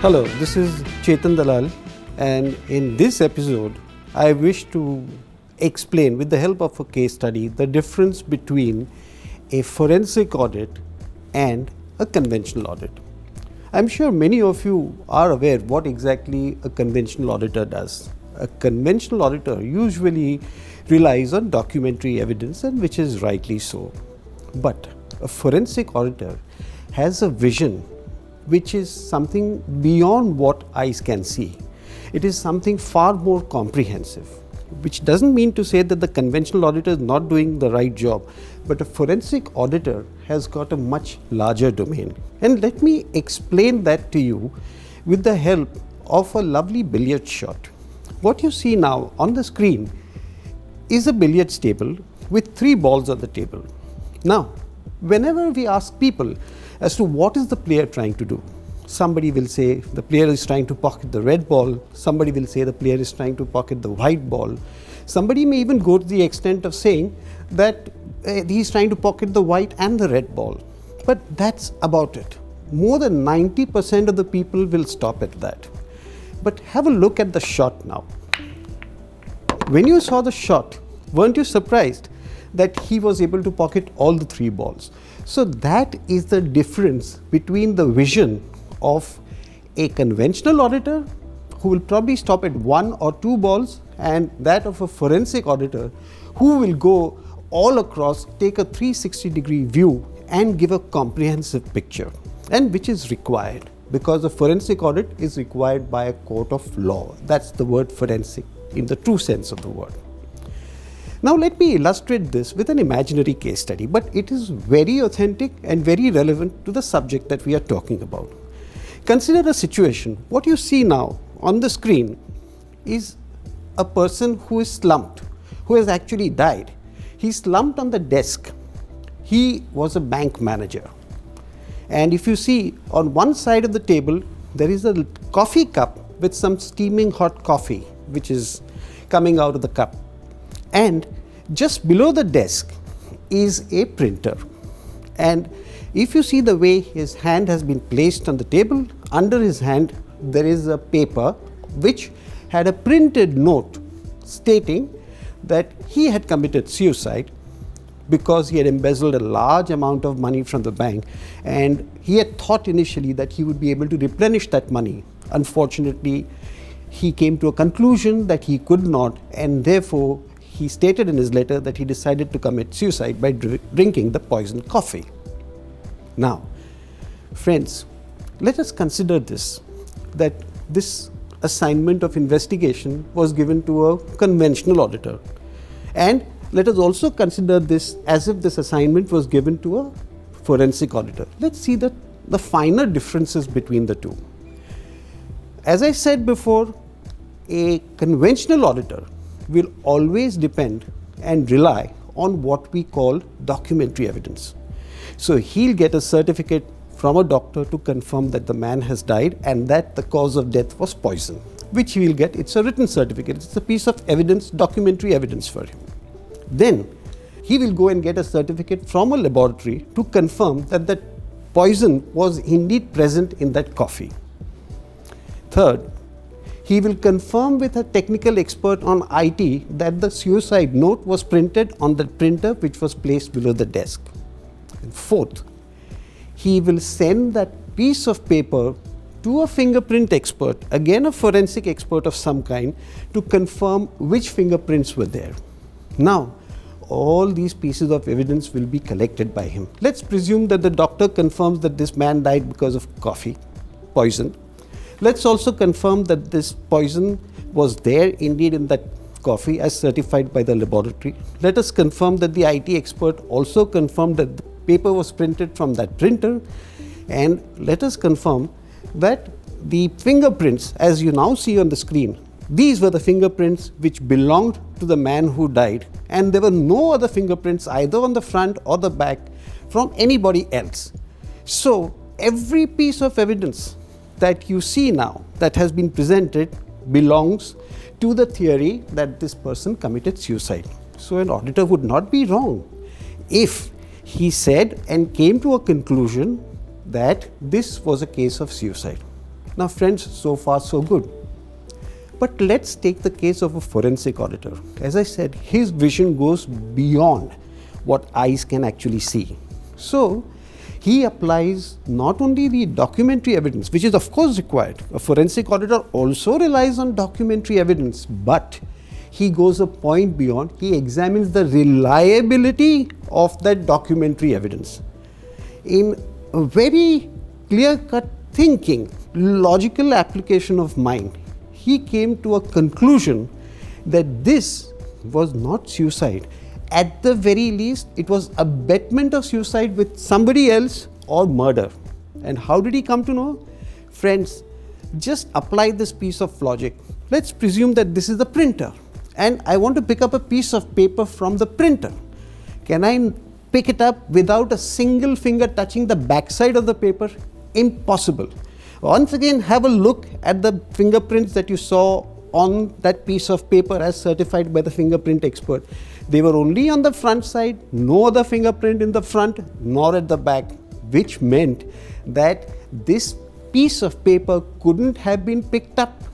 Hello, this is Chetan Dalal, and in this episode, I wish to explain with the help of a case study the difference between a forensic audit and a conventional audit. I'm sure many of you are aware what exactly a conventional auditor does. A conventional auditor usually relies on documentary evidence, and which is rightly so. But a forensic auditor has a vision which is something beyond what eyes can see. It is something far more comprehensive, which doesn't mean to say that the conventional auditor is not doing the right job, but a forensic auditor has got a much larger domain. And let me explain that to you with the help of a lovely billiard shot. What you see now on the screen is a billiards table with 3 balls on the table. Now, whenever we ask people as to what is the player trying to do, somebody will say the player is trying to pocket the red ball, somebody will say the player is trying to pocket the white ball, somebody may even go to the extent of saying that he's trying to pocket the white and the red ball. But that's about it. More than 90% of the people will stop at that. But have a look at the shot now. When you saw the shot, weren't you surprised that he was able to pocket all the 3 balls? So that is the difference between the vision of a conventional auditor who will probably stop at 1 or 2 balls, and that of a forensic auditor who will go all across, take a 360-degree view and give a comprehensive picture, and which is required because a forensic audit is required by a court of law. That's the word forensic in the true sense of the word. Now let me illustrate this with an imaginary case study, but it is very authentic and very relevant to the subject that we are talking about. Consider a situation. What you see now on the screen is a person who is slumped, who has actually died. He's slumped on the desk. He was a bank manager. And if you see on one side of the table, there is a coffee cup with some steaming hot coffee, which is coming out of the cup. And just below the desk is a printer. And if you see the way his hand has been placed on the table, under his hand there is a paper which had a printed note stating that he had committed suicide because he had embezzled a large amount of money from the bank, and he had thought initially that he would be able to replenish that money. Unfortunately, he came to a conclusion that he could not, and therefore he stated in his letter that he decided to commit suicide by drinking the poisoned coffee. Now, friends, let us consider this, that this assignment of investigation was given to a conventional auditor. And let us also consider this as if this assignment was given to a forensic auditor. Let's see the finer differences between the two. As I said before, a conventional auditor will always depend and rely on what we call documentary evidence. So he'll get a certificate from a doctor to confirm that the man has died and that the cause of death was poison, which he will get. It's a written certificate. It's a piece of evidence, documentary evidence for him. Then he will go and get a certificate from a laboratory to confirm that that poison was indeed present in that coffee. Third, he will confirm with a technical expert on IT that the suicide note was printed on the printer which was placed below the desk. And fourth, he will send that piece of paper to a fingerprint expert, again a forensic expert of some kind, to confirm which fingerprints were there. Now, all these pieces of evidence will be collected by him. Let's presume that the doctor confirms that this man died because of coffee, poison. Let's also confirm that this poison was there indeed in that coffee as certified by the laboratory. Let us confirm that the IT expert also confirmed that the paper was printed from that printer. And let us confirm that the fingerprints, as you now see on the screen, these were the fingerprints which belonged to the man who died, and there were no other fingerprints either on the front or the back from anybody else. So every piece of evidence that you see now that has been presented belongs to the theory that this person committed suicide. So an auditor would not be wrong if he said and came to a conclusion that this was a case of suicide. Now friends, so far so good. But let's take the case of a forensic auditor. As I said, his vision goes beyond what eyes can actually see. So he applies not only the documentary evidence, which is of course required. A forensic auditor also relies on documentary evidence, but he goes a point beyond. He examines the reliability of that documentary evidence. In a very clear-cut thinking, logical application of mind, he came to a conclusion that this was not suicide. At the very least, it was abetment of suicide with somebody else or murder. And how did he come to know? Friends, just apply this piece of logic. Let's presume that this is the printer, and I want to pick up a piece of paper from the printer. Can I pick it up without a single finger touching the backside of the paper? Impossible. Once again, have a look at the fingerprints that you saw on that piece of paper as certified by the fingerprint expert. They were only on the front side, no other fingerprint in the front nor at the back, which meant that this piece of paper couldn't have been picked up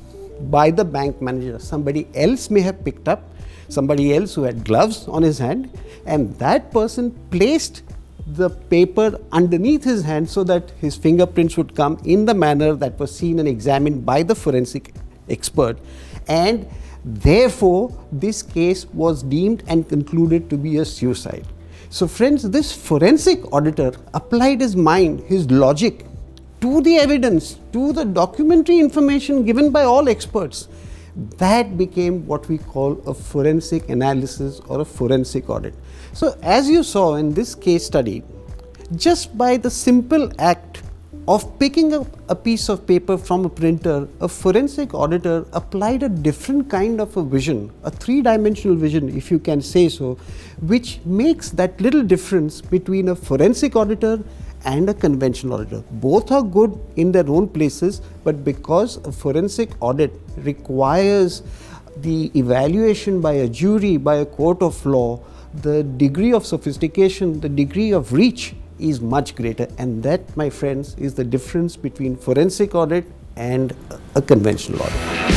by the bank manager. Somebody else may have picked up, somebody else who had gloves on his hand, and that person placed the paper underneath his hand so that his fingerprints would come in the manner that was seen and examined by the forensic expert, and therefore this case was deemed and concluded to be a suicide. So friends, this forensic auditor applied his mind, his logic to the evidence, to the documentary information given by all experts. That became what we call a forensic analysis or a forensic audit. So as you saw in this case study, just by the simple act of picking up a piece of paper from a printer, a forensic auditor applied a different kind of a vision, a three-dimensional vision, if you can say so, which makes that little difference between a forensic auditor and a conventional auditor. Both are good in their own places, but because a forensic audit requires the evaluation by a jury, by a court of law, the degree of sophistication, the degree of reach is much greater, and that, my friends, is the difference between forensic audit and a conventional audit.